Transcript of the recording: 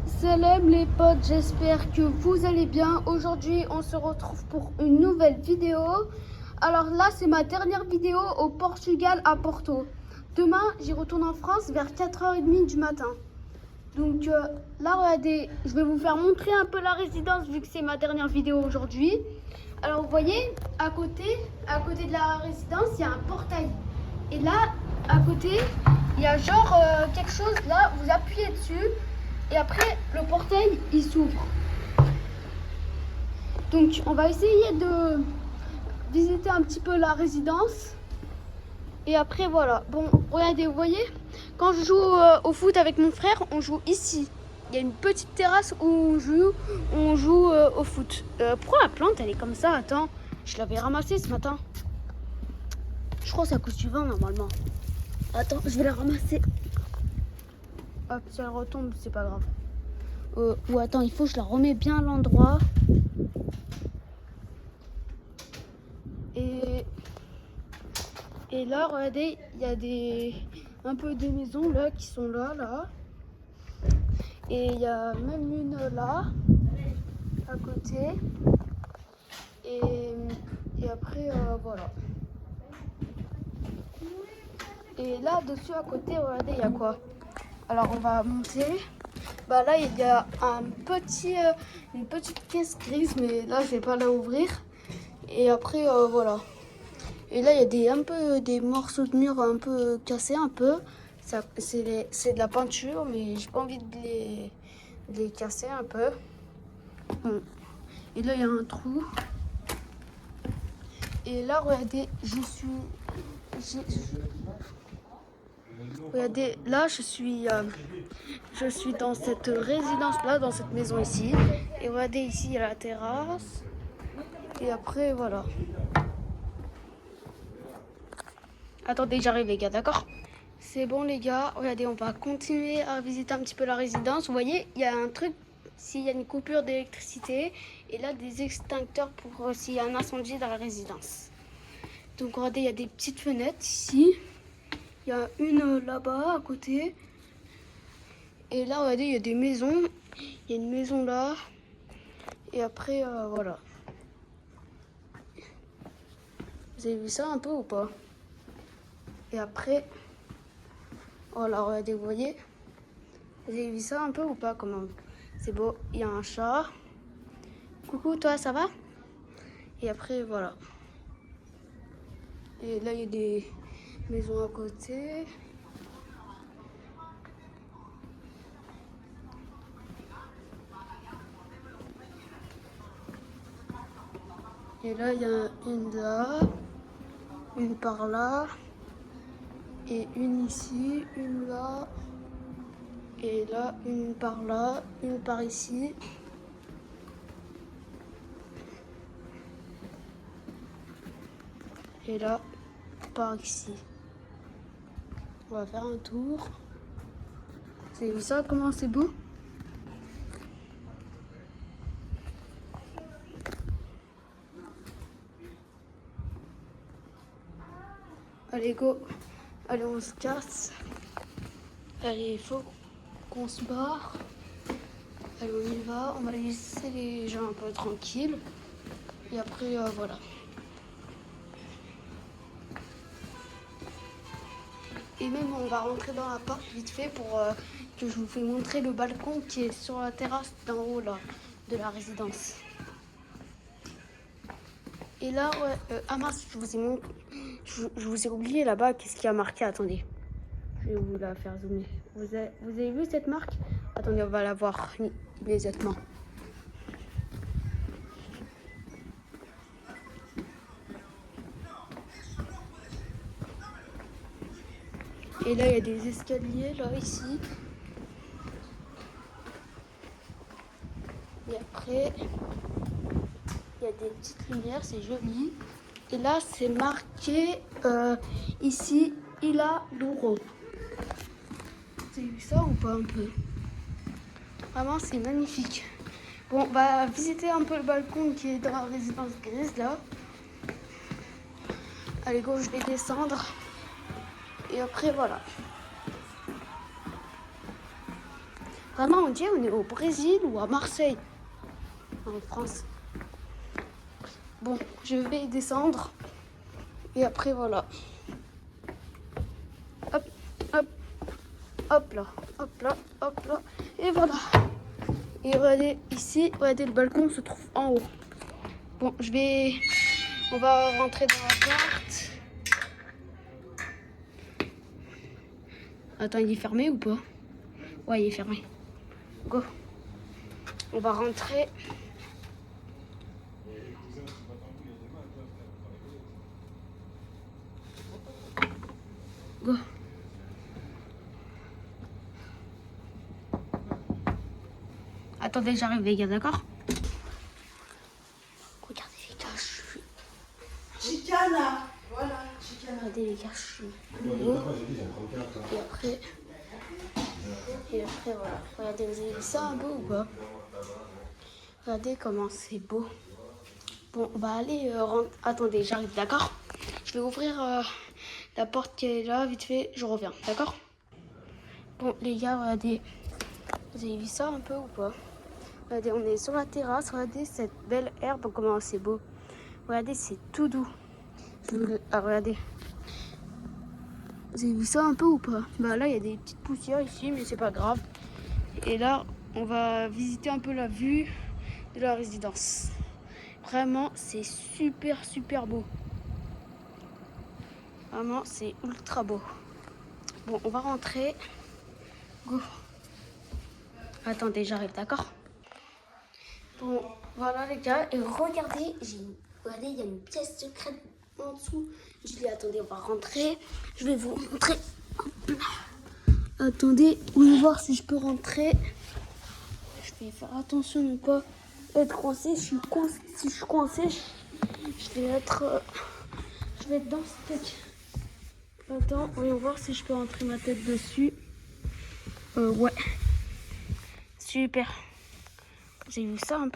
Salam les potes, j'espère que vous allez bien. Aujourd'hui, on se retrouve pour une nouvelle vidéo. Alors là, c'est ma dernière vidéo au Portugal à Porto. Demain, j'y retourne en France vers 4h30 du matin. Donc là, regardez, je vais vous faire montrer un peu la résidence vu que c'est ma dernière vidéo aujourd'hui. Alors vous voyez, à côté de la résidence, il y a un portail. Et là, à côté, il y a genre quelque chose, là, vous appuyez dessus. Et après, le portail, il s'ouvre. Donc, on va essayer de visiter un petit peu la résidence. Et après, voilà. Bon, regardez, vous voyez, quand je joue au foot avec mon frère, on joue ici. Il y a une petite terrasse où on joue au foot. Pourquoi la plante, elle est comme ça? Attends, je l'avais ramassée ce matin. Je crois que c'est à cause du vent, normalement. Attends, je vais la ramasser. Hop, si elle retombe, c'est pas grave. Ou attends, il faut que je la remets bien à l'endroit. Et là, regardez, il y a un peu des maisons là qui sont là. Et il y a même une là, à côté. Et après, voilà. Et là, dessus, à côté, regardez, il y a quoi? Alors, on va monter. Bah là, il y a une petite caisse grise, mais là, je vais pas la ouvrir. Et après, voilà. Et là, il y a un peu des morceaux de mur un peu cassés, un peu. C'est de la peinture, mais j'ai pas envie de les casser un peu. Bon. Et là, il y a un trou. Et là, regardez, regardez, là, je suis dans cette résidence-là, dans cette maison ici. Et regardez, ici, il y a la terrasse. Et après, voilà. Attendez, j'arrive, les gars, d'accord? C'est bon, les gars. Regardez, on va continuer à visiter un petit peu la résidence. Vous voyez, il y a un truc, s'il y a une coupure d'électricité. Et là, des extincteurs pour s'il y a un incendie dans la résidence. Donc, regardez, il y a des petites fenêtres ici. Il y a une là-bas, à côté. Et là, regardez, il y a des maisons. Il y a une maison là. Et après, voilà. Vous avez vu ça un peu ou pas? Et après, voilà, regardez, vous voyez? Vous avez vu ça un peu ou pas quand même? C'est beau, il y a un chat. Coucou, toi, ça va? Et après, voilà. Et là, il y a des maisons à côté. Et là, il y a une là, une par là, et une ici, une là, et là, une par là, une par ici. Et là, par ici. On va faire un tour. Vous avez vu ça, comment c'est beau? Allez, go. Allez, on se casse. Allez, il faut qu'on se barre. Allez, on y va. On va laisser les gens un peu tranquilles. Et après, voilà. Et même, on va rentrer dans l'appart vite fait pour que je vous fais montrer le balcon qui est sur la terrasse d'en haut, là, de la résidence. Et là, ouais, ah mince, je vous ai oublié là-bas, qu'est-ce qui a marqué? Attendez, je vais vous la faire zoomer. Vous avez vu cette marque? Attendez, on va la voir immédiatement. Et là, il y a des escaliers, là, ici. Et après, il y a des petites lumières, c'est joli. Et là, c'est marqué ici, Ilha Douro. Vous avez vu ça ou pas un peu? Vraiment, c'est magnifique. Bon, on va visiter un peu le balcon qui est dans la résidence grise, là. Allez, go, je vais descendre. Et après, voilà. Vraiment, on dirait on est au Brésil ou à Marseille, en France. Bon, je vais descendre. Et après, voilà. Hop, hop, hop là, hop là, hop là. Et voilà. Et regardez, ici, regardez, le balcon se trouve en haut. Bon, on va rentrer dans l'appart. Attends, il est fermé ou pas? Ouais, il est fermé. Go. On va rentrer. Go. Attendez, j'arrive les gars, d'accord? Regardez les gars, je suis... Chicana. Voilà, chicana. Regardez les gars, je suis nouveau. Et après, voilà. Regardez, vous avez vu ça un peu ou pas? Regardez comment c'est beau. Bon, on va aller rentrer. Attendez, j'arrive, d'accord? Je vais ouvrir la porte qui est là, vite fait, je reviens, d'accord? Bon, les gars, regardez. Vous avez vu ça un peu ou pas? Regardez, on est sur la terrasse. Regardez cette belle herbe, comment c'est beau. Regardez, c'est tout doux. Ah, regardez. Vous avez vu ça un peu ou pas? Bah là, il y a des petites poussières ici, mais c'est pas grave. Et là, on va visiter un peu la vue de la résidence. Vraiment, c'est super, super beau. Vraiment, c'est ultra beau. Bon, on va rentrer. Go. Attendez, j'arrive, d'accord? Bon, voilà les gars. Et regardez, regardez, il y a une pièce secrète en dessous. Je dis, attendez, on va rentrer. Je vais vous montrer. Attendez, on va voir si je peux rentrer. Je vais faire attention de ne pas être coincé. Si je suis coincé, je vais être dans ce truc. Attends, voyons voir si je peux rentrer ma tête dessus. Ouais. Super. J'ai vu ça un peu.